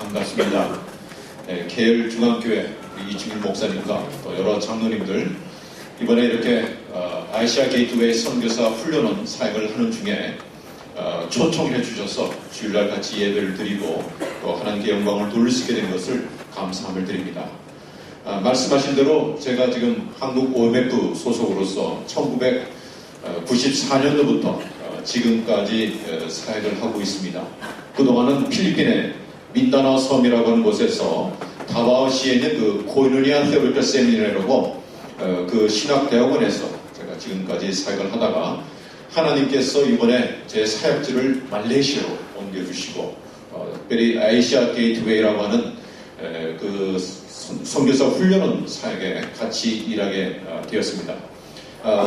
반갑습니다. 계열 중앙교회 이충일 목사님과 또 여러 장로님들, 이번에 이렇게 아시아 게이트웨이 선교사 훈련원 사역을 하는 중에 초청해 주셔서 주일날 같이 예배를 드리고 또 하나님께 영광을 돌릴 수 있게 된 것을 감사함을 드립니다. 말씀하신 대로 제가 지금 한국 OMF 소속으로서 1994년도부터 지금까지 사역을 하고 있습니다. 그동안은 필리핀의 민다나오 섬이라고 하는 곳에서 다바오시에 있는 그 코이누니아 테오리컬 세미나리라고 그 신학대학원에서 제가 지금까지 사역을 하다가 하나님께서 이번에 제 사역지를 말레이시아로 옮겨주시고 특별히 아시아 게이트웨이라고 하는 그 선교사 훈련원 사역에 같이 일하게 되었습니다.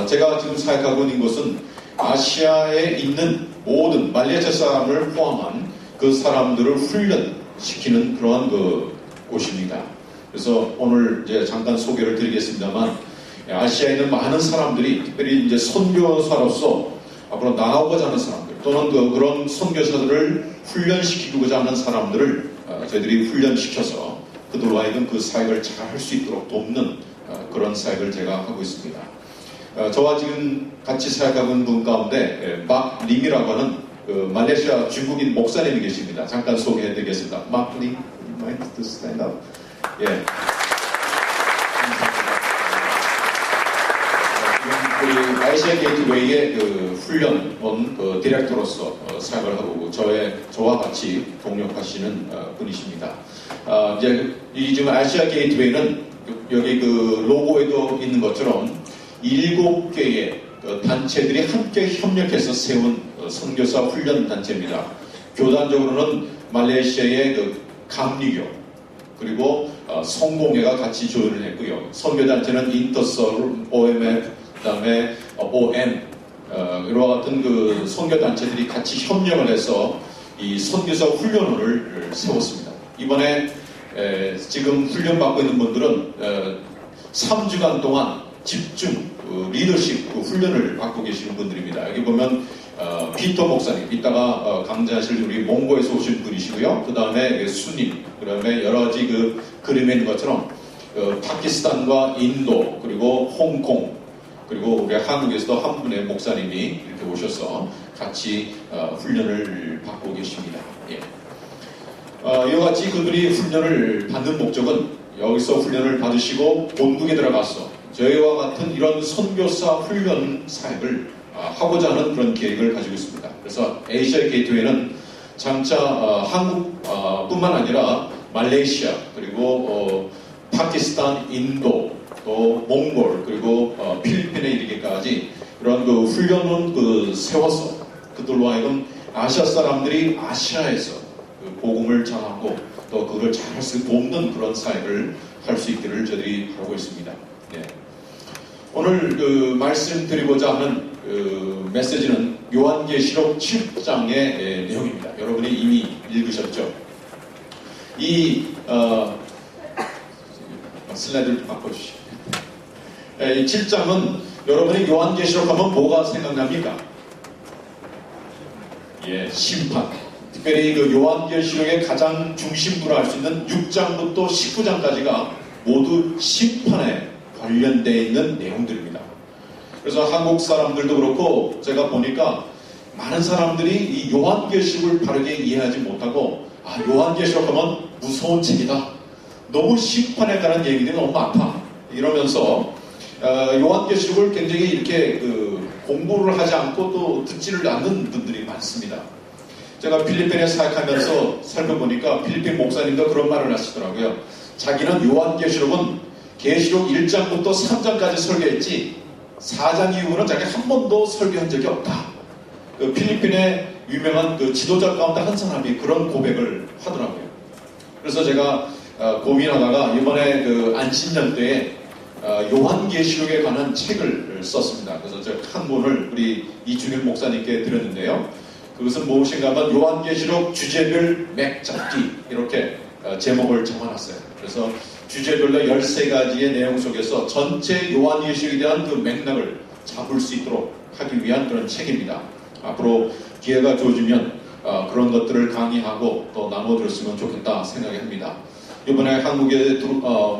제가 지금 사역하고 있는 곳은 아시아에 있는 모든 말레이시아 사람을 포함한 그 사람들을 훈련시키는 그러한 그 곳입니다. 그래서 오늘 이제 잠깐 소개를 드리겠습니다만, 아시아에 있는 많은 사람들이 특별히 이제 선교사로서 앞으로 나아오고자 하는 사람들 또는 그런 선교사들을 훈련시키고자 하는 사람들을 저희들이 훈련시켜서 그들로 하여금 그 사역을 잘 할 수 있도록 돕는 그런 사역을 제가 하고 있습니다. 저와 지금 같이 사역하고 있는 분 가운데 막 림이라고 하는 그 말레이시아 중국인 목사님이 계십니다. 잠깐 소개해드리겠습니다. 막 림, mind to stand up. 예. 그 아시아 게이트웨이의 그 훈련원 그 디렉터로서 사역을 하고 저와 같이 동력하시는 분이십니다. 이제 이 지금 아시아 게이트웨이는 여기 그 로고에도 있는 것처럼 7개의 단체들이 함께 협력해서 세운 선교사 훈련 단체입니다. 교단적으로는 말레이시아의 그 감리교 그리고 성공회가 같이 조율을 했고요. 선교단체는 인터설, OMF, 그다음에 OM 이와 같은 그 선교단체들이 같이 협력을 해서 이 선교사 훈련원을 세웠습니다. 이번에 지금 훈련받고 있는 분들은 3주간 동안 집중 리더십 훈련을 받고 계시는 분들입니다. 여기 보면 피터 목사님, 이따가 강좌하실 우리 몽고에서 오신 분이시고요. 그 다음에 수님, 그 다음에 여러 가지 그 그림에 있는 것처럼 파키스탄과 인도, 그리고 홍콩, 그리고 우리 한국에서도 한 분의 목사님이 이렇게 오셔서 같이 훈련을 받고 계십니다. 예. 이와 같이 그들이 훈련을 받는 목적은 여기서 훈련을 받으시고 본국에 들어가서 저희와 같은 이런 선교사 훈련 사역을 하고자 하는 그런 계획을 가지고 있습니다. 그래서 아시아 게이트웨이는 장차 한국뿐만 아니라 말레이시아 그리고 파키스탄, 인도, 또 몽골 그리고 필리핀에 이르기까지 이런 그 훈련을 세워서 그들로 하여금 아시아 사람들이 아시아에서 그 복음을 전하고 또 그걸 잘할 수 돕는 그런 사역을 할 수 있기를 저희들이 하고 있습니다. 네. 오늘 그 말씀드리고자 하는 그 메시지는 요한계시록 7장의 내용입니다. 여러분이 이미 읽으셨죠? 이 슬라이드를 좀 바꿔주시죠. 이 7장은 여러분이 요한계시록 하면 뭐가 생각납니까? 예, 심판. 특별히 그 요한계시록의 가장 중심부로 할 수 있는 6장부터 19장까지가 모두 심판에 관련되어 있는 내용들입니다. 그래서 한국 사람들도 그렇고 제가 보니까 많은 사람들이 이 요한계시록을 바르게 이해하지 못하고 요한계시록 하면 무서운 책이다. 너무 심판에 관한 얘기들이 너무 많다. 이러면서 요한계시록을 굉장히 이렇게 공부를 하지 않고 또 듣지를 않는 분들이 많습니다. 제가 필리핀에 사역하면서 살펴보니까 필리핀 목사님도 그런 말을 하시더라고요. 자기는 요한계시록은 계시록 1장부터 3장까지 설교했지 4장 이후로는 자기 한 번도 설교한 적이 없다. 그 필리핀의 유명한 그 지도자 가운데 한 사람이 그런 고백을 하더라고요. 그래서 제가 고민하다가 이번에 그 안신년 때에 요한계시록에 관한 책을 썼습니다. 그래서 저 한 권을 우리 이충일 목사님께 드렸는데요. 그것은 무엇인가 하면 요한계시록 주제별 맥잡기 이렇게 제목을 정해놨어요. 그래서 주제별로 13가지의 내용 속에서 전체 요한계시록에 대한 그 맥락을 잡을 수 있도록 하기 위한 그런 책입니다. 앞으로 기회가 주어지면 그런 것들을 강의하고 또 나눠드렸으면 좋겠다 생각이 합니다. 이번에 한국에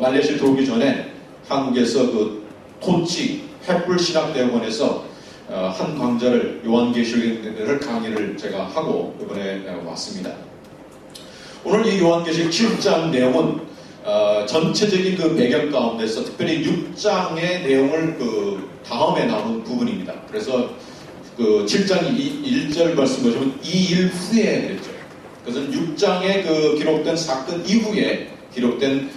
말레이시아 들어오기 전에 한국에서 그 토치 횃불 신학대학원에서 한 강좌를 요한계시록을 강의를 제가 하고 이번에 왔습니다. 오늘 이 요한계시록 7장 내용은 전체적인 그 배경 가운데서 특별히 6장의 내용을 그 다음에 나오는 부분입니다. 그래서 그 7장 1절 말씀 보시면 이 일 후에 그랬죠. 그것은 6장에 그 기록된 사건 이후에 기록된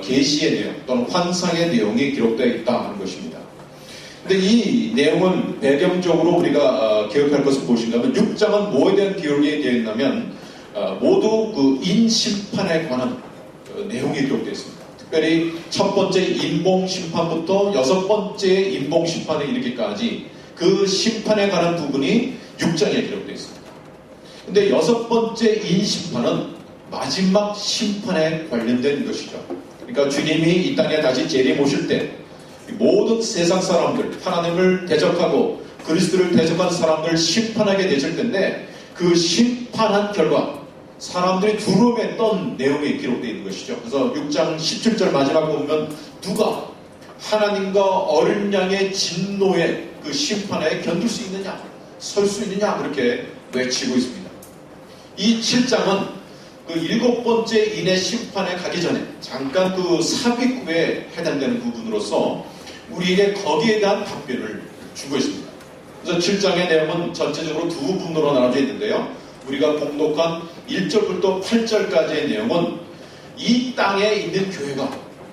계시의 내용 또는 환상의 내용이 기록되어 있다 하는 것입니다. 근데 이 내용은 배경적으로 우리가 기억할 것을 보신다면 6장은 뭐에 대한 기록이 되어 있냐면 모두 그 인심판에 관한 내용이 기록되어 있습니다. 특별히 첫 번째 인봉심판부터 여섯 번째 인봉심판에 이르기까지 그 심판에 관한 부분이 6장에 기록되어 있습니다. 근데 여섯 번째 인심판은 마지막 심판에 관련된 것이죠. 그러니까 주님이 이 땅에 다시 재림오실 때 모든 세상 사람들, 하나님을 대적하고 그리스도를 대적한 사람들을 심판하게 되실 텐데 그 심판한 결과 사람들이 두려움에 떤 내용이 기록되어 있는 것이죠. 그래서 6장 17절 마지막에 보면 누가 하나님과 어린 양의 진노의 그 심판에 견딜 수 있느냐, 설 수 있느냐 그렇게 외치고 있습니다. 이 7장은 그 7번째 인의 심판에 가기 전에 잠깐 그 삽입 후에 해당되는 부분으로서 우리에게 거기에 대한 답변을 주고 있습니다. 그래서 7장의 내용은 전체적으로 두 부분으로 나눠져 있는데요. 우리가 봉독한 1절부터 8절까지의 내용은 이 땅에 있는 교회가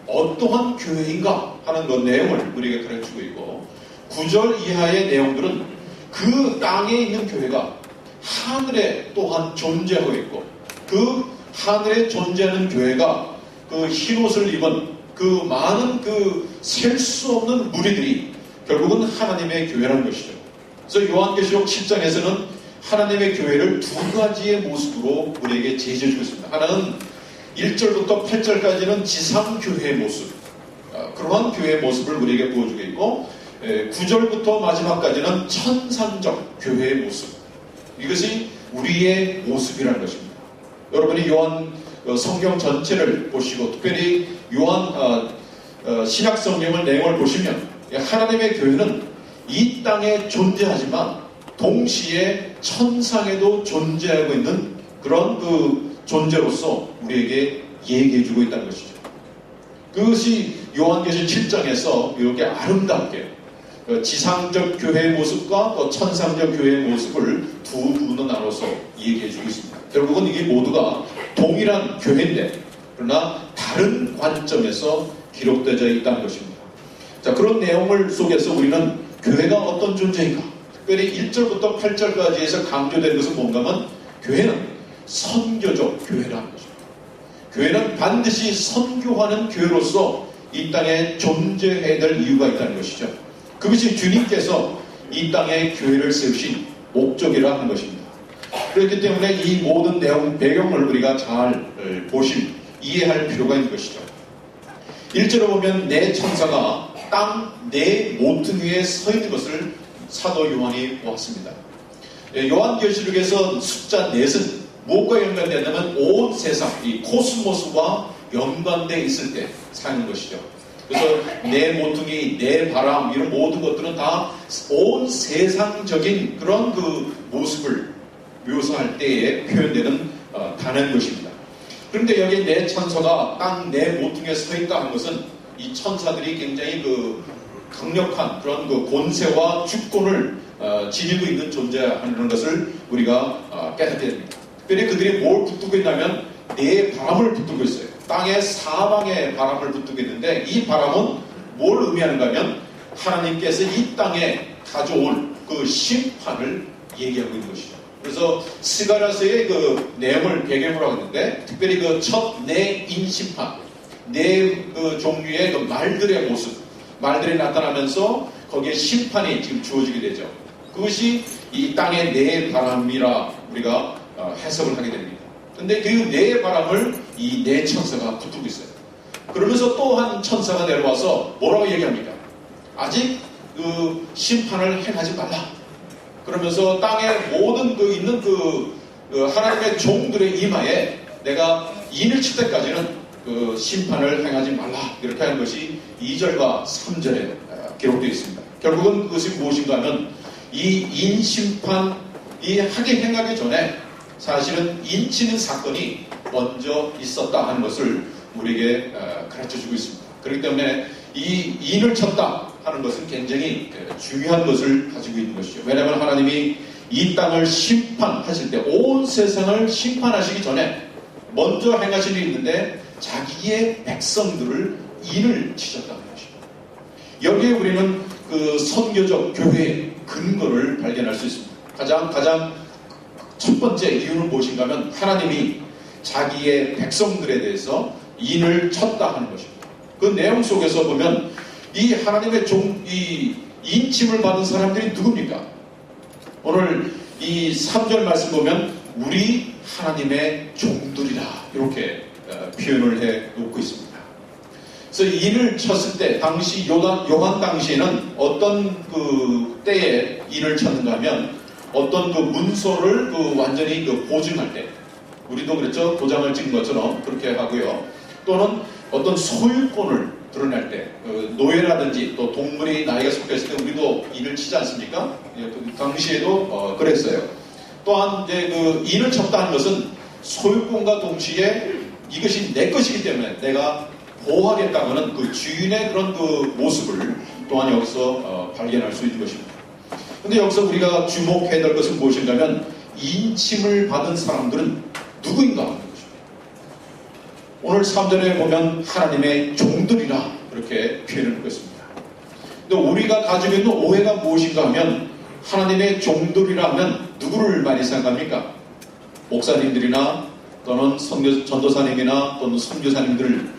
어떠한 교회인가 하는 그 내용을 우리에게 가르치고 있고 9절 이하의 내용들은 그 땅에 있는 교회가 하늘에 또한 존재하고 있고 그 하늘에 존재하는 교회가 그 흰옷을 입은 그 많은 그 셀 수 없는 무리들이 결국은 하나님의 교회라는 것이죠. 그래서 요한계시록 7장에서는 하나님의 교회를 두 가지의 모습으로 우리에게 제시해주고 있습니다. 하나는 1절부터 8절까지는 지상교회의 모습, 그러한 교회의 모습을 우리에게 보여주고 있고 9절부터 마지막까지는 천상적 교회의 모습, 이것이 우리의 모습이라는 것입니다. 여러분이 요한 성경 전체를 보시고 특별히 요한 신약 성경을 내용을 보시면 하나님의 교회는 이 땅에 존재하지만 동시에 천상에도 존재하고 있는 그런 그 존재로서 우리에게 얘기해주고 있다는 것이죠. 그것이 요한계시록 7장에서 이렇게 아름답게 지상적 교회의 모습과 또 천상적 교회의 모습을 두 부분으로 나눠서 얘기해주고 있습니다. 결국은 이게 모두가 동일한 교회인데 그러나 다른 관점에서 기록되어 있다는 것입니다. 자, 그런 내용을 속에서 우리는 교회가 어떤 존재인가? 특별히 1절부터 8절까지에서 강조된 것은 뭔가 하면 교회는 선교적 교회라는 것입니다. 교회는 반드시 선교하는 교회로서 이 땅에 존재해야 될 이유가 있다는 것이죠. 그것이 주님께서 이 땅에 교회를 세우신 목적이라 하는 것입니다. 그렇기 때문에 이 모든 내용, 배경을 우리가 잘 이해할 필요가 있는 것이죠. 1절에 보면 내 천사가 땅 내 모퉁이에 서 있는 것을 사도 요한이 보았습니다. 요한계시록에서 숫자 4은 무엇과 연관되냐면 온 세상, 이 코스모스와 연관되어 있을 때 사는 것이죠. 그래서 내 모퉁이, 내 바람 이런 모든 것들은 다 온 세상적인 그런 그 모습을 묘사할 때에 표현되는 단어인 것입니다. 그런데 여기 내 천사가 땅 내 모퉁이에 서 있다 하는 것은 이 천사들이 굉장히 그 강력한 그런 그 권세와 주권을 지니고 있는 존재라는 것을 우리가 깨닫게 됩니다. 특별히 그들이 뭘 붙들고 있냐면 내 바람을 붙들고 있어요. 땅의 사방에 바람을 붙들고 있는데 이 바람은 뭘 의미하는가 하면 하나님께서 이 땅에 가져올 그 심판을 얘기하고 있는 것이죠. 그래서 스가랴서의 그 내용을 배경으로 하는데 특별히 그 첫 내 인심판, 네 그 종류의 그 말들의 모습, 말들이 나타나면서 거기에 심판이 지금 주어지게 되죠. 그것이 이 땅의 내 바람이라 우리가 해석을 하게 됩니다. 근데 그 내 바람을 이 내 천사가 붙들고 있어요. 그러면서 또 한 천사가 내려와서 뭐라고 얘기합니까? 아직 그 심판을 행하지 말라. 그러면서 땅에 모든 그 있는 그 하나님의 종들의 이마에 내가 인을 칠 때까지는 그 심판을 행하지 말라 이렇게 하는 것이 2절과 3절에 기록되어 있습니다. 결국은 그것이 무엇인가 하면 이 인심판 이 행하기 전에 사실은 인치는 사건이 먼저 있었다 하는 것을 우리에게 가르쳐주고 있습니다. 그렇기 때문에 이 인을 쳤다 하는 것은 굉장히 중요한 것을 가지고 있는 것이죠. 왜냐하면 하나님이 이 땅을 심판하실 때 온 세상을 심판하시기 전에 먼저 행하신 일이 있는데 자기의 백성들을 인을 치셨다는 것입니다. 여기에 우리는 그 선교적 교회의 근거를 발견할 수 있습니다. 가장 첫 번째 이유는 무엇인가 하면 하나님이 자기의 백성들에 대해서 인을 쳤다 하는 것입니다. 그 내용 속에서 보면 이 하나님의 이 인침을 받은 사람들이 누굽니까? 오늘 이 3절 말씀 보면 우리 하나님의 종들이라 이렇게 표현을 해 놓고 있습니다. 그래서 인을 쳤을 때 당시 요한 당시에는 어떤 그 때에 인을 쳤는가 하면 어떤 그 문서를 완전히 보증할 때 우리도 그랬죠. 도장을 찍은 것처럼 그렇게 하고요. 또는 어떤 소유권을 드러낼 때 노예라든지 또 동물이 나이가 섞였을 때 우리도 인을 치지 않습니까? 그 당시에도 그랬어요. 또한 이제 그 인을 쳤다는 것은 소유권과 동시에 이것이 내 것이기 때문에 내가 보호하겠다는 그 주인의 그런 그 모습을 또한 여기서 발견할 수 있는 것입니다. 근데 여기서 우리가 주목해야 될 것은 무엇인가 하면 인침을 받은 사람들은 누구인가 하는 것입니다. 오늘 3절에 보면 하나님의 종들이라 그렇게 표현을 하고 있습니다. 근데 우리가 가지고 있는 오해가 무엇인가 하면 하나님의 종들이라 하면 누구를 많이 생각합니까? 목사님들이나 또는 전도사님이나 또는 선교사님들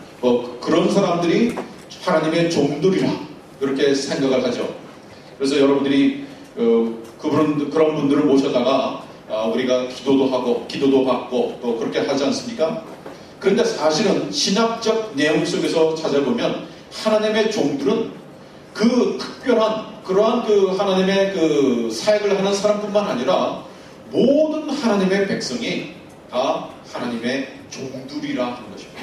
그런 사람들이 하나님의 종들이라 그렇게 생각을 하죠. 그래서 여러분들이 그런 분들을 모셔다가 우리가 기도도 하고 기도도 받고 또 그렇게 하지 않습니까? 그런데 사실은 신학적 내용 속에서 찾아보면 하나님의 종들은 그 특별한 그러한 그 하나님의 그 사역을 하는 사람뿐만 아니라 모든 하나님의 백성이 다 하나님의 종들이라 하는 것입니다.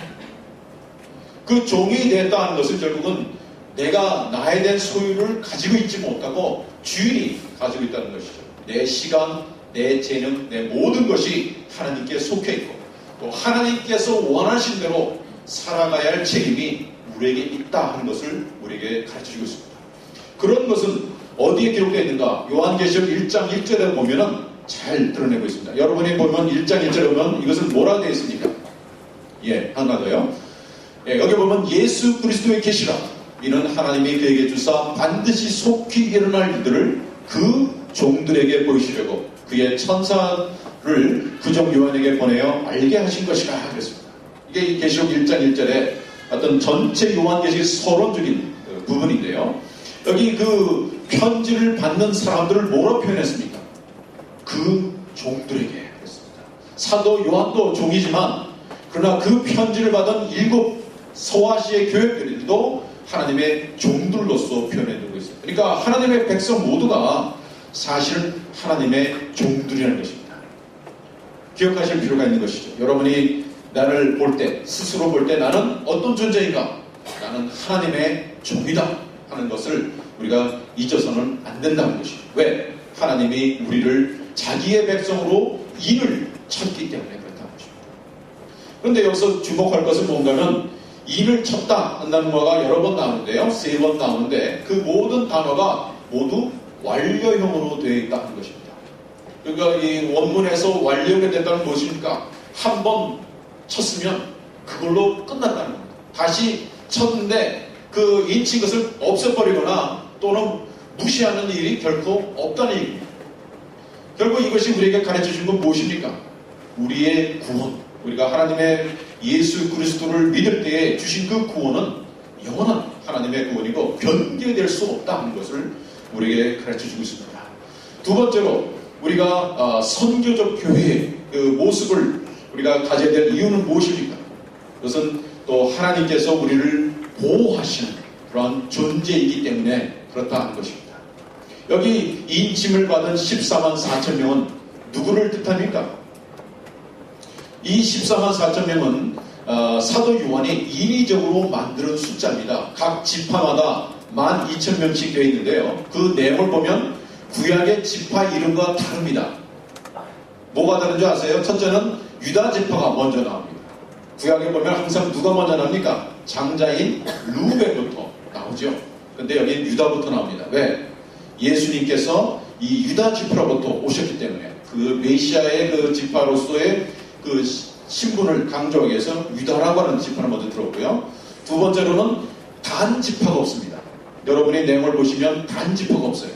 그 종이 됐다는 것은 결국은 내가 나에 대한 소유를 가지고 있지 못하고 주인이 가지고 있다는 것이죠. 내 시간, 내 재능, 내 모든 것이 하나님께 속해 있고 또 하나님께서 원하신 대로 살아가야 할 책임이 우리에게 있다 하는 것을 우리에게 가르쳐주고 있습니다. 그런 것은 어디에 기록되어 있는가? 요한계시록 1장 1절에 보면은 잘 드러내고 있습니다. 여러분이 보면 1장 1절에 보면 이것은 뭐라 되어 있습니까? 하나 더요. 여기 보면 예수 그리스도의 계시라. 이는 하나님이 그에게 주사 반드시 속히 일어날 일들을 그 종들에게 보이시려고 그의 천사를 구정 요한에게 보내어 알게 하신 것이라 그랬습니다. 이게 계시록 1장 1절에 어떤 전체 요한계시록 서론적인 부분인데요. 여기 그 편지를 받는 사람들을 뭐로 표현했습니까? 그 종들에게 그랬습니다. 사도 요한도 종이지만 그러나 그 편지를 받은 7 서아시의 교회들도 하나님의 종들로서 표현해두고 있습니다. 그러니까 하나님의 백성 모두가 사실은 하나님의 종들이라는 것입니다. 기억하실 필요가 있는 것이죠. 여러분이 나를 볼 때, 스스로 볼 때 나는 어떤 존재인가? 나는 하나님의 종이다 하는 것을 우리가 잊어서는 안 된다는 것이죠. 왜? 하나님이 우리를 자기의 백성으로 인을 쳤기 때문에 그렇다는 것입니다. 그런데 여기서 주목할 것은 뭔가 하면 인을 쳤다 한다는 단어가 여러 번 나오는데요. 3번 나오는데 그 모든 단어가 모두 완료형으로 되어 있다는 것입니다. 그러니까 이 원문에서 완료가 됐다는 무엇입니까? 한 번 쳤으면 그걸로 끝났다는 겁니다. 다시 쳤는데 그 인친 것을 없애버리거나 또는 무시하는 일이 결코 없다는 얘기입니다. 결국 이것이 우리에게 가르쳐준 건 무엇입니까? 우리의 구원. 우리가 하나님의 예수 그리스도를 믿을 때에 주신 그 구원은 영원한 하나님의 구원이고 변개될 수 없다는 것을 우리에게 가르쳐주고 있습니다. 두 번째로 우리가 선교적 교회의 그 모습을 우리가 가져야 될 이유는 무엇입니까? 그것은 또 하나님께서 우리를 보호하시는 그러한 존재이기 때문에 그렇다는 것입니다. 여기 인침을 받은 14만 4천 명은 누구를 뜻합니까? 이 14만 4천 명은 사도 요한이 인위적으로 만드는 숫자입니다. 각 지파마다 12,000명씩 되어 있는데요. 그 내용을 보면 구약의 지파 이름과 다릅니다. 뭐가 다른 줄 아세요? 첫째는 유다 지파가 먼저 나옵니다. 구약에 보면 항상 누가 먼저 나옵니까? 장자인 루벤부터 나오죠. 근데 여기는 유다부터 나옵니다. 왜? 예수님께서 이 유다 지파로부터 오셨기 때문에 그 메시아의 그 지파로서의 그 신분을 강조하기 위해서 유다라고 하는 지파를 먼저 들었고요. 두 번째로는 단 지파가 없습니다. 여러분이 내용을 보시면 단 지파가 없어요.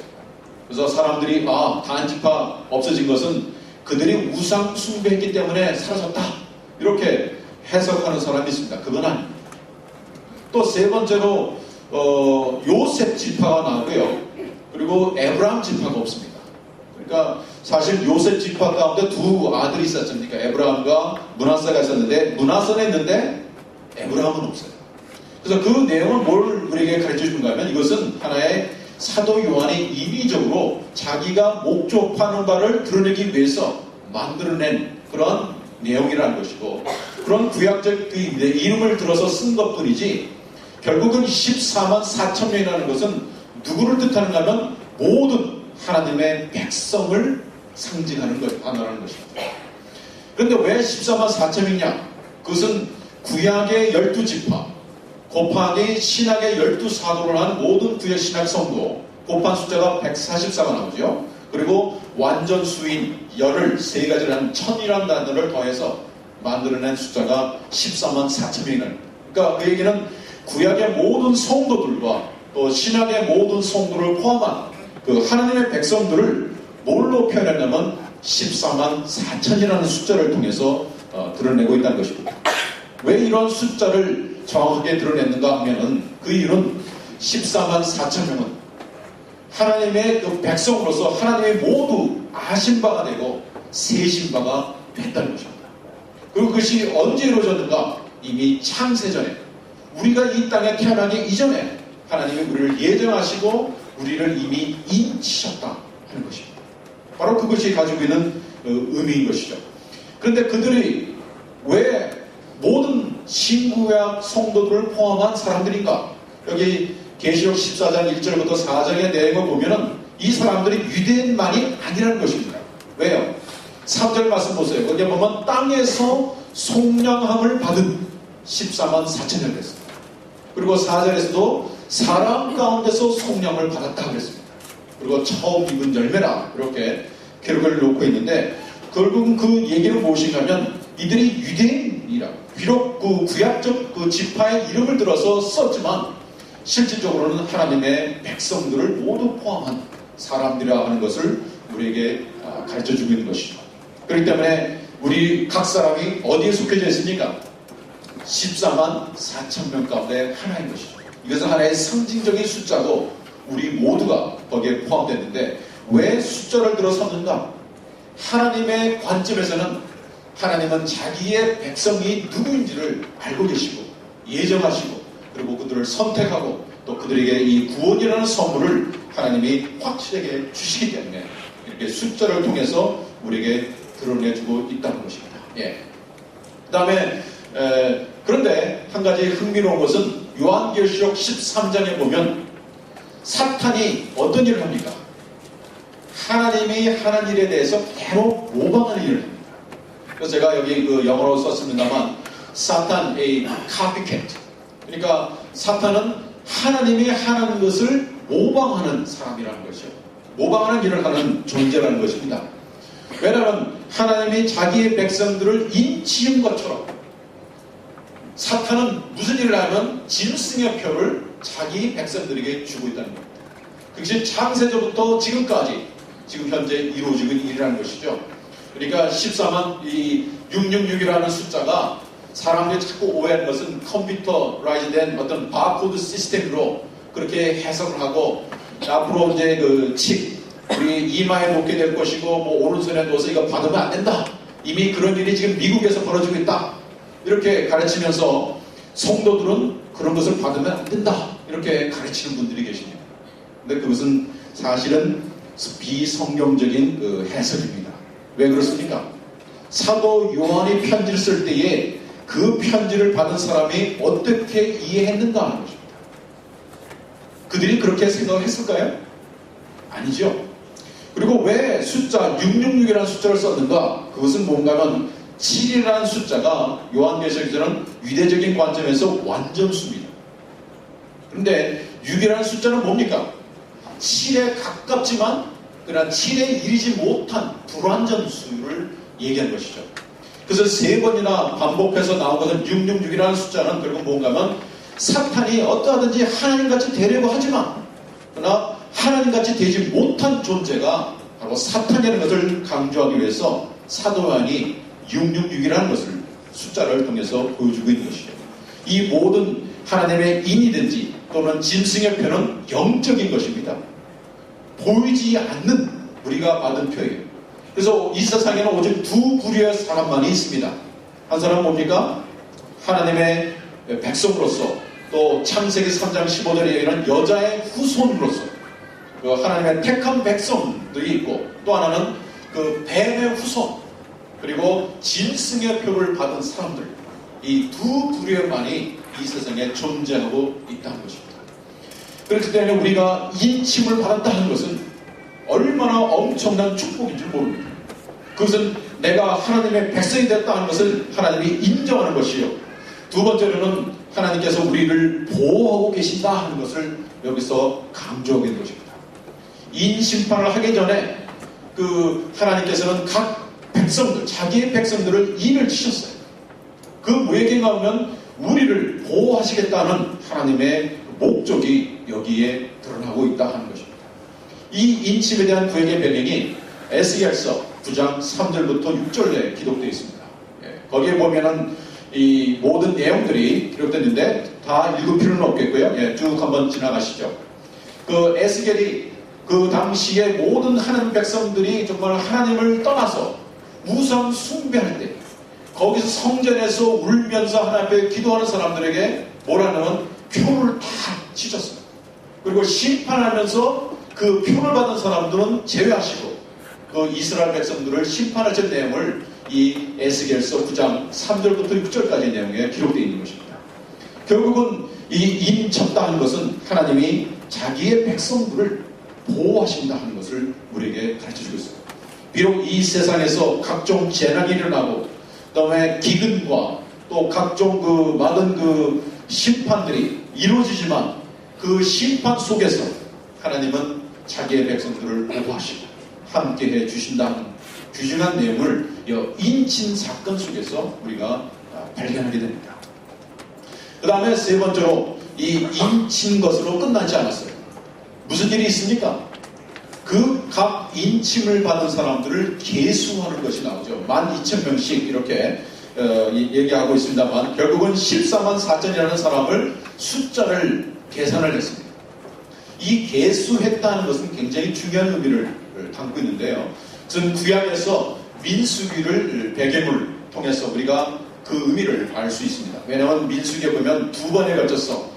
그래서 사람들이 단 지파 없어진 것은 그들이 우상 숭배했기 때문에 사라졌다 이렇게 해석하는 사람이 있습니다. 그건 아닙니다. 또 세 번째로 요셉 지파가 나오고요. 그리고 에브라임 지파가 없습니다. 그러니까 사실 요셉 지파 가운데 두 아들이 있었습니까? 에브라임과 므낫세가 있었는데 므낫세는 있는데 에브라임은 없어요. 그래서 그 내용은 뭘 우리에게 가르쳐 주는가 하면 이것은 하나의 사도 요한이 인위적으로 자기가 목적하는 바를 드러내기 위해서 만들어낸 그런 내용이라는 것이고 그런 구약적 그 이름을 들어서 쓴 것뿐이지 결국은 14만 4천 명이라는 것은 누구를 뜻하는가 하면 모든 하나님의 백성을 상징하는 단어라는 것입니다. 그런데 왜 14만 4천 명이냐? 그것은 구약의 12지파 곱하기 신학의 12사도를 한 모든 구약 신학 성도 곱한 숫자가 144가 나오죠. 그리고 완전 수인 열을 세 가지라는 천이라는 단어를 더해서 만들어낸 숫자가 14만 4천 명이라는 거예요. 그러니까 그 얘기는 구약의 모든 성도들과 또 신학의 모든 성도를 포함한 그 하나님의 백성들을 뭘로 표현하냐면 14만 4천이라는 숫자를 통해서 드러내고 있다는 것입니다. 왜 이런 숫자를 정확하게 드러냈는가 하면은 그 이유는 14만 4천 명은 하나님의 그 백성으로서 하나님의 모두 아신 바가 되고 세신 바가 됐다는 것입니다. 그리고 그것이 언제 이루어졌는가? 이미 창세전에 우리가 이 땅에 태어나기 이전에 하나님이 우리를 예정하시고 우리를 이미 인치셨다 하는 것입니다. 바로 그것이 가지고 있는 의미인 것이죠. 그런데 그들이 왜 모든 신구약 성도들을 포함한 사람들인가? 여기 계시록 14장 1절부터 4장의 내용을 보면은 이 사람들이 유대인만이 아니라는 것입니다. 왜요? 3절 말씀 보세요. 거기에 보면 땅에서 속량함을 받은 14만 4천명 됐습니다. 그리고 4절에서도 사람 가운데서 속량을 받았다 그랬습니다. 그리고 처음 입은 열매라 이렇게 기록을 놓고 있는데 결국은 그 얘기는 무엇인가면 이들이 유대인이라 비록 그 구약적 그 지파의 이름을 들어서 썼지만 실질적으로는 하나님의 백성들을 모두 포함한 사람들이라 하는 것을 우리에게 가르쳐주고 있는 것이죠. 그렇기 때문에 우리 각 사람이 어디에 속해져 있습니까? 14만 4천 명 가운데 하나인 것이죠. 이것은 하나의 상징적인 숫자고 우리 모두가 거기에 포함됐는데 왜 숫자를 들어 섰는가? 하나님의 관점에서는 하나님은 자기의 백성이 누구인지를 알고 계시고 예정하시고 그리고 그들을 선택하고 또 그들에게 이 구원이라는 선물을 하나님이 확실하게 주시기 때문에 이렇게 숫자를 통해서 우리에게 드러내주고 있다는 것입니다. 예. 그 다음에 그런데 한 가지 흥미로운 것은 요한계시록 13장에 보면 사탄이 어떤 일을 합니까? 하나님이 하는 일에 대해서 바로 모방하는 일을 합니다. 그래서 제가 여기 그 영어로 썼습니다만 사탄 a copycat. 그러니까 사탄은 하나님이 하는 것을 모방하는 사람이라는 것이죠. 모방하는 일을 하는 존재라는 것입니다. 왜냐하면 하나님이 자기의 백성들을 인치한 것처럼 사탄은 무슨 일을 하면 짐승의 표를 자기 백성들에게 주고 있다는 겁니다. 그것이 창세전부터 지금까지 지금 현재 이루어지고 있는 일이라는 것이죠. 그러니까 14만 이 666이라는 숫자가 사람들이 자꾸 오해하는 것은 컴퓨터라이즈된 어떤 바코드 시스템으로 그렇게 해석을 하고 앞으로 이제 그 칩 우리 이마에 놓게 될 것이고 뭐 오른손에 놓아서 이거 받으면 안 된다. 이미 그런 일이 지금 미국에서 벌어지고 있다. 이렇게 가르치면서 성도들은 그런 것을 받으면 안 된다. 이렇게 가르치는 분들이 계십니다. 근데 그것은 사실은 비성경적인 그 해석입니다. 왜 그렇습니까? 사도 요한이 편지를 쓸 때에 그 편지를 받은 사람이 어떻게 이해했는가 하는 것입니다. 그들이 그렇게 생각했을까요? 아니죠. 그리고 왜 숫자 666이라는 숫자를 썼는가? 그것은 뭔가 하면 7이라는 숫자가 요한계시록에서는 유대적인 관점에서 완전수입니다. 그런데 6이라는 숫자는 뭡니까? 7에 가깝지만 그러나 7에 이르지 못한 불완전수를 얘기한 것이죠. 그래서 세 번이나 반복해서 나온 것은 666이라는 숫자는 결국 뭔가 하면 사탄이 어떠하든지 하나님같이 되려고 하지만 그러나 하나님같이 되지 못한 존재가 바로 사탄이라는 것을 강조하기 위해서 사도 요한이 666이라는 것을 숫자를 통해서 보여주고 있는 것이죠. 이 모든 하나님의 인이든지 또는 짐승의 표는 영적인 것입니다. 보이지 않는 우리가 받은 표예요. 그래서 이 세상에는 오직 두 부류의 사람만이 있습니다. 한 사람은 뭡니까? 하나님의 백성으로서, 또 창세기 3장 15절에 얘기하는 여자의 후손으로서 그 하나님의 택한 백성들이 있고, 또 하나는 그 뱀의 후손, 그리고 짐승의 표를 받은 사람들, 이 두 부류만이 이 세상에 존재하고 있다는 것입니다. 그렇기 때문에 우리가 인침을 받았다는 것은 얼마나 엄청난 축복인 줄 모릅니다. 그것은 내가 하나님의 백성이 됐다는 것을 하나님이 인정하는 것이요, 두 번째로는 하나님께서 우리를 보호하고 계신다 하는 것을 여기서 강조하고 있는 것입니다. 인심판을 하기 전에 그 하나님께서는 각 백성들, 자기의 백성들을 인을 치셨어요. 그 무에게가 오면 우리를 보호하시겠다는 하나님의 목적이 여기에 드러나고 있다 하는 것입니다. 이 인침에 대한 구약의 배경이 에스겔서 9장 3절부터 6절에 기록되어 있습니다. 거기에 보면은 이 모든 내용들이 기록됐는데 다 읽을 필요는 없겠고요. 쭉 한번 지나가시죠. 그 에스겔이 그 당시에 모든 하나님 백성들이 정말 하나님을 떠나서 우상 숭배할 때 거기서 성전에서 울면서 하나님 앞에 기도하는 사람들에게 뭐라는 표를 다 치셨어요. 그리고 심판하면서 그 표를 받은 사람들은 제외하시고 그 이스라엘 백성들을 심판하실 내용을 이 에스겔서 9장 3절부터 6절까지 내용에 기록되어 있는 것입니다. 결국은 이 인쳤다 하는 것은 하나님이 자기의 백성들을 보호하신다 하는 것을 우리에게 가르쳐주고 있습니다. 비록 이 세상에서 각종 재난이 일어나고 그다음에 기근과 또 각종 그 많은 그 심판들이 이루어지지만 그 심판 속에서 하나님은 자기의 백성들을 보호하시고 함께해 주신다는 귀중한 내용을 인친 사건 속에서 우리가 발견하게 됩니다. 그 다음에 세 번째로 이 인친 것으로 끝나지 않았어요. 무슨 일이 있습니까? 그 각 인침을 받은 사람들을 계수하는 것이 나오죠. 12,000명씩 이렇게 얘기하고 있습니다만 결국은 14만 4천이라는 사람을 숫자를 계산을 했습니다. 이 계수했다는 것은 굉장히 중요한 의미를 담고 있는데요. 저는 구약에서 민수기를 배경을 통해서 우리가 그 의미를 알 수 있습니다. 왜냐하면 민수기에 보면 두 번에 걸쳐서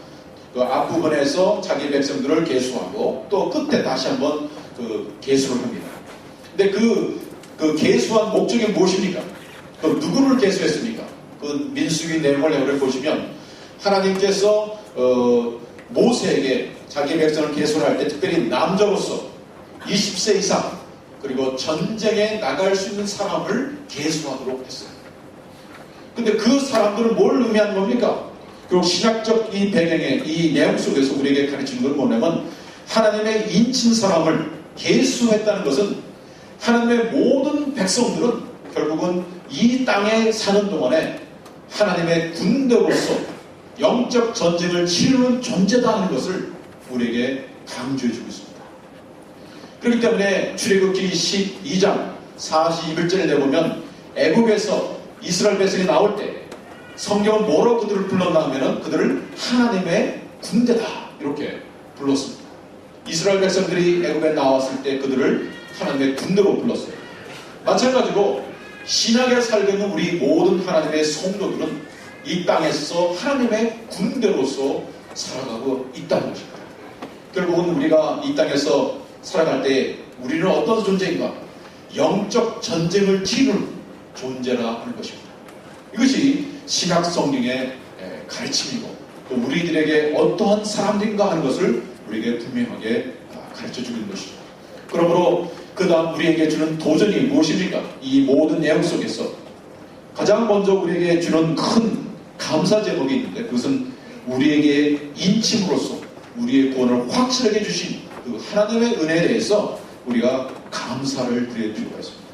그 앞부분에서 자기 백성들을 계수하고 또 끝에 다시 한번 그 계수를 합니다. 근데 그 계수한 목적이 무엇입니까? 그 누구를 계수했습니까? 그 민수기 내용을 보시면 하나님께서 모세에게 자기 백성을 계수를 할 때 특별히 남자로서 20세 이상 그리고 전쟁에 나갈 수 있는 사람을 계수하도록 했어요. 근데 그 사람들은 뭘 의미하는 겁니까? 그리고 신학적 이 배경의 이 내용 속에서 우리에게 가르치는 건 뭐냐면 하나님의 인친 사람을 계수했다는 것은 하나님의 모든 백성들은 결국은 이 땅에 사는 동안에 하나님의 군대로서 영적 전쟁을 치르는 존재다 하는 것을 우리에게 강조해주고 있습니다. 그렇기 때문에 출애굽기 12장 42절에 내보면 애굽에서 이스라엘 백성이 나올 때 성경은 뭐로 그들을 불렀나 하면은 그들을 하나님의 군대다 이렇게 불렀습니다. 이스라엘 백성들이 애굽에 나왔을 때 그들을 하나님의 군대로 불렀어요. 마찬가지로 신약에 살고 있는 우리 모든 하나님의 성도들은 이 땅에서 하나님의 군대로서 살아가고 있다는 것입니다. 결국은 우리가 이 땅에서 살아갈 때 우리는 어떤 존재인가? 영적 전쟁을 치르는 존재라 하는 것입니다. 이것이 신약 성경의 가르침이고 또 우리들에게 어떠한 사람들인가 하는 것을 우리에게 분명하게 가르쳐주는 것이죠. 그러므로 그 다음 우리에게 주는 도전이 무엇입니까? 이 모든 내용 속에서 가장 먼저 우리에게 주는 큰 감사 제목이 있는데 그것은 우리에게 인침으로써 우리의 구원을 확실하게 주신 그 하나님의 은혜에 대해서 우리가 감사를 드릴 필요가 있습니다.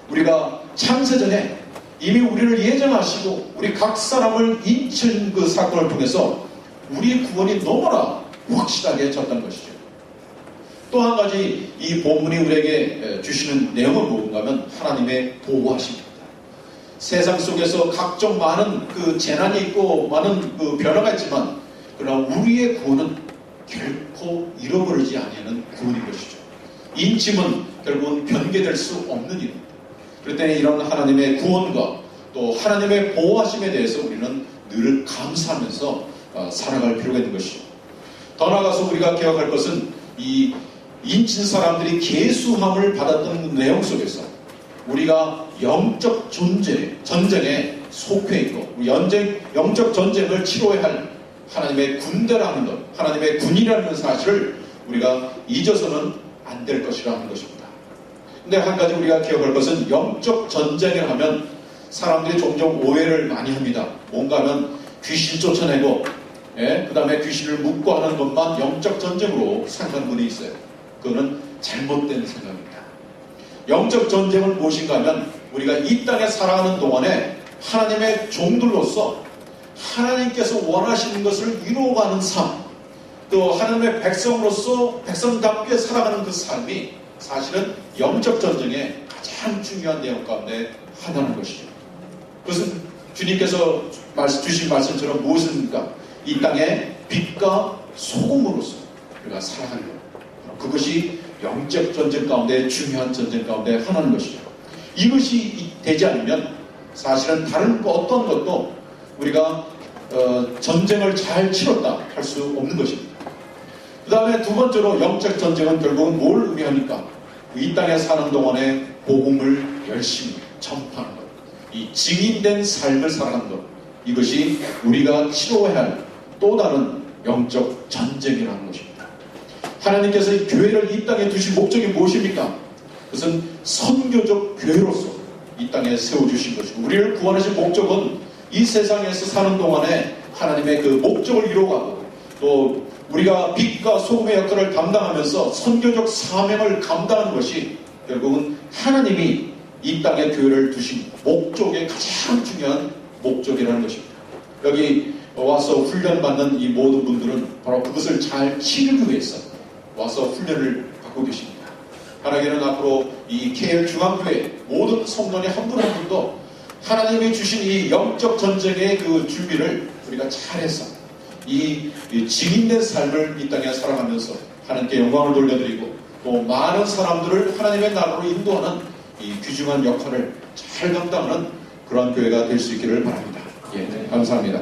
우리가 창세전에 이미 우리를 예정하시고 우리 각 사람을 인친 그 사건을 통해서 우리의 구원이 너무나 확실하게 졌다는 것이죠. 또 한 가지 이 본문이 우리에게 주시는 내용은 무엇인가 하면 하나님의 보호하심입니다. 세상 속에서 각종 많은 그 재난이 있고 많은 그 변화가 있지만 그러나 우리의 구원은 결코 잃어버리지 아니하는 구원인 것이죠. 인침은 결국은 변개될 수 없는 일입니다. 그럴 때 이런 하나님의 구원과 또 하나님의 보호하심에 대해서 우리는 늘 감사하면서 살아갈 필요가 있는 것이죠. 더 나아가서 우리가 기억할 것은 이 인친 사람들이 계수함을 받았던 내용 속에서 우리가 영적 전쟁에 속해 있고 영적 전쟁을 치러야 할 하나님의 군대라는 것, 하나님의 군이라는 사실을 우리가 잊어서는 안 될 것이라 하는 것입니다. 근데 한 가지 우리가 기억할 것은 영적 전쟁을 하면 사람들이 종종 오해를 많이 합니다. 뭔가 하면 귀신 쫓아내고 그 다음에 귀신을 묶고 하는 것만 영적 전쟁으로 생각하는 분이 있어요. 그거는 잘못된 생각입니다. 영적 전쟁은 무엇인가 하면 우리가 이 땅에 살아가는 동안에 하나님의 종들로서 하나님께서 원하시는 것을 이루어가는 삶, 또 하나님의 백성으로서 백성답게 살아가는 그 삶이 사실은 영적 전쟁의 가장 중요한 내용 가운데 하나인 것이죠. 그것은 주님께서 주신 말씀처럼 무엇입니까? 이 땅에 빛과 소금으로서 우리가 살아가는 것. 그것이 영적 전쟁 가운데 중요한 전쟁 가운데 하나인 것이죠. 이것이 되지 않으면 사실은 다른 어떤 것도 우리가 전쟁을 잘 치렀다 할 수 없는 것입니다. 그 다음에 두 번째로 영적 전쟁은 결국은 뭘 의미합니까? 이 땅에 사는 동안에 복음을 열심히 전파하는 것, 이 증인된 삶을 살아가는 것, 이것이 우리가 치러야 할 또 다른 영적 전쟁이라는 것입니다. 하나님께서 이 교회를 이 땅에 두신 목적이 무엇입니까? 그것은 선교적 교회로서 이 땅에 세워주신 것이고 우리를 구원하신 목적은 이 세상에서 사는 동안에 하나님의 그 목적을 이루어가고 또 우리가 빛과 소금의 역할을 담당하면서 선교적 사명을 감당하는 것이 결국은 하나님이 이 땅에 교회를 두신 목적의 가장 중요한 목적이라는 것입니다. 여기 와서 훈련받는 이 모든 분들은 바로 그것을 잘 치르기 위해서 와서 훈련을 받고 계십니다. 하나님은 앞으로 이 KL 중앙교회 모든 성도의 한 분 한 분도 하나님이 주신 이 영적 전쟁의 그 준비를 우리가 잘해서 이 증인된 삶을 이 땅에 살아가면서 하나님께 영광을 돌려드리고 또 많은 사람들을 하나님의 나라로 인도하는 이 귀중한 역할을 잘 감당하는 그러한 교회가 될 수 있기를 바랍니다. 예, 감사합니다.